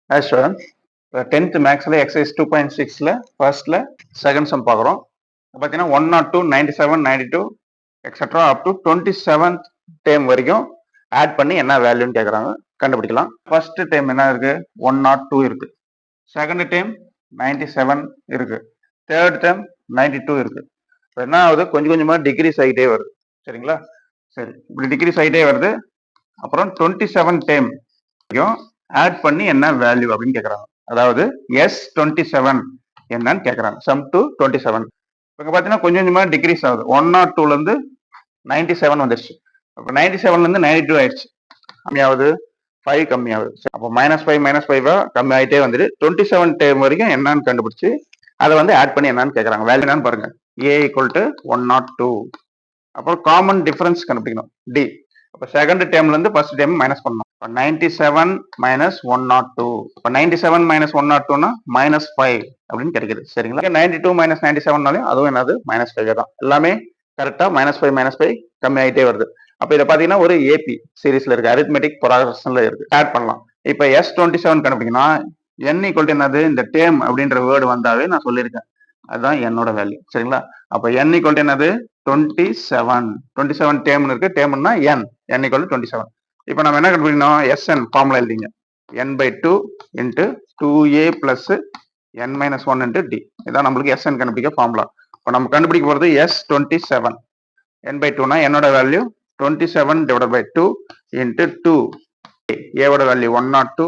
As students, 10th மேக்ஸில் exercise 2.6ல ஃபர்ஸ்ட்ல second sum பார்க்குறோம். பார்த்தீங்கன்னா 102, 97, 92 etcetera up to 27th term வரைக்கும் ஆட் பண்ணி என்ன வேல்யூன்னு கேட்குறாங்க, கண்டுபிடிக்கலாம். ஃபர்ஸ்ட் டைம் என்ன இருக்கு, 102 இருக்கு. செகண்ட் டைம் 97 இருக்கு. தேர்ட் டைம் 92 இருக்கு. இப்போ என்ன ஆகுது, கொஞ்சம் கொஞ்சமாக டிகிரிஸ் ஆகிட்டே வருது. சரிங்களா? சரி, இப்படி டிகிரிஸ் ஆகிட்டே வருது. அப்புறம் 27 டைம் ஆட் பண்ணி என்ன வேல்யூ அப்படின்னு கேட்குறாங்க. அதாவது S27 என்னன்னு கேட்குறாங்க. Sum to 27. இப்போ பார்த்தீங்கன்னா கொஞ்சம் கொஞ்சமாக டிக்ரீஸ் ஆகுது. 102லேருந்து 97 வந்துருச்சு. அப்போ 97லேருந்து 92 ஆயிடுச்சு. கம்மியாகுது, 5 கம்மியாகுது. அப்போ -5 கம்மி ஆகிட்டே வந்துட்டு 27 டைம் வரைக்கும் என்னன்னு கண்டுபிடிச்சு அதை வந்து ஆட் பண்ணி என்னன்னு கேட்குறாங்க. வேல்யூ என்னன்னு பாருங்க. A = 102. அப்புறம் காமன் டிஃபரன்ஸ் கண்டுபிடிக்கணும், D. அப்போ செகண்ட் டைம்லேருந்து ஃபர்ஸ்ட் டைம் மைனஸ் பண்ணணும். 97 - 102. இப்போ 97 - 102னா -5 அப்படின்னு கிடைக்குது. சரிங்களா? 92 - 97னாலையும் அதுவும் என்னது -5 தான். எல்லாமே கரெக்டாக -5 கம்மி ஆகிட்டே வருது. அப்போ இதை பார்த்தீங்கன்னா ஒரு ஏபி சீரீஸ்ல இருக்கு, அரித்மெட்டிக் ப்ராக்ரஷன்ல இருக்கு. ஆட் பண்ணலாம். இப்போ S27 கண்டுபிடிக்கணும். N = என்னது, இந்த டேம் அப்படின்ற வேர்டு வந்தாவே நான் சொல்லியிருக்கேன், அதுதான் என்னோட வேல்யூ. சரிங்களா? அப்போ N = என்னது, 27 டேம்னு இருக்கு. டேம்னா N = 27. இப்போ நம்ம என்ன கண்டுபிடிக்கணும், SN ஃபார்முலா எழுதிங்க. N/2 × 2A + N - 1 × D. இதான் நம்மளுக்கு SN கண்டுபிடிக்க ஃபார்முலா. இப்போ நம்ம கண்டுபிடிக்க போகிறது S27. N/2னா என்னோட வேல்யூ 27/2 × 2. A ஓட value 102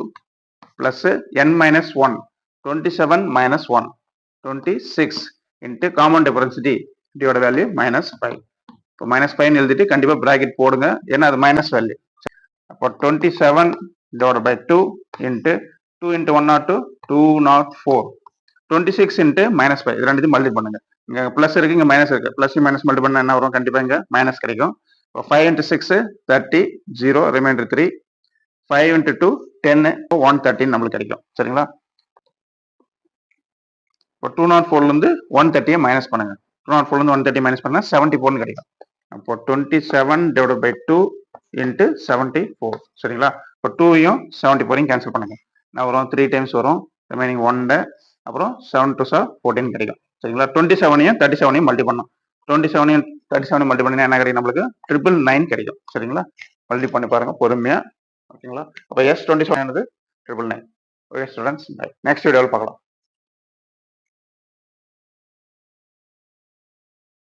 + N - 1, 27 - 1, 26 × common difference D. D ஓட வேல்யூ -5. இப்போ -5 எழுதிட்டு கண்டிப்பாக ப்ராக்கெட் போடுங்க, ஏன்னா அது மைனஸ் வேல்யூ. அப்போ 27/2 × 2 × 102, 204. 26 × -5. இது ரெண்டுத்தையும் மல்டிபிள் பண்ணுங்க. இங்க பிளஸ் இருக்கு, இங்க மைனஸ் இருக்கு. பிளஸ் மைனஸ் மல்டிபிள் பண்ணா என்ன வரும், கண்டிப்பா இங்க மைனஸ் கிடைக்கும். இப்போ 5 × 6 30, 0 ரிமைண்டர் 3. 5 × 2 10, 113 நம்மளுக்கு கிடைக்கும். சரிங்களா? இப்போ 204லேருந்து 130 மைனஸ் பண்ணுங்க. 204லேருந்து 130 மைனஸ் பண்ணா 74 கிடைக்கும். அப்போ 27/2 × 74. சரிங்களா? இப்போ 2யும் 74யும் கேன்சல் பண்ணுங்க. என்ன வரும், 3 டைம்ஸ் வரும். ரிமைனிங் 1, அப்புறம் 7 2 14 கிடைக்கும். சரிங்களா? 27யும் 37யும் மல்டி பண்ணோம். 27யும் 37யும் மல்டி பண்ணினா என்ன கிடைக்கும், நம்மளுக்கு 999 கிடைக்கும். சரிங்களா? மல்டி பண்ணி பாருங்க பொறுமையா. ஓகேங்களா? அப்போ S27 என்னது 999. ஓகே ஸ்டூடெண்ட்ஸ், நெக்ஸ்ட் வீடியோவில் பார்க்கலாம்.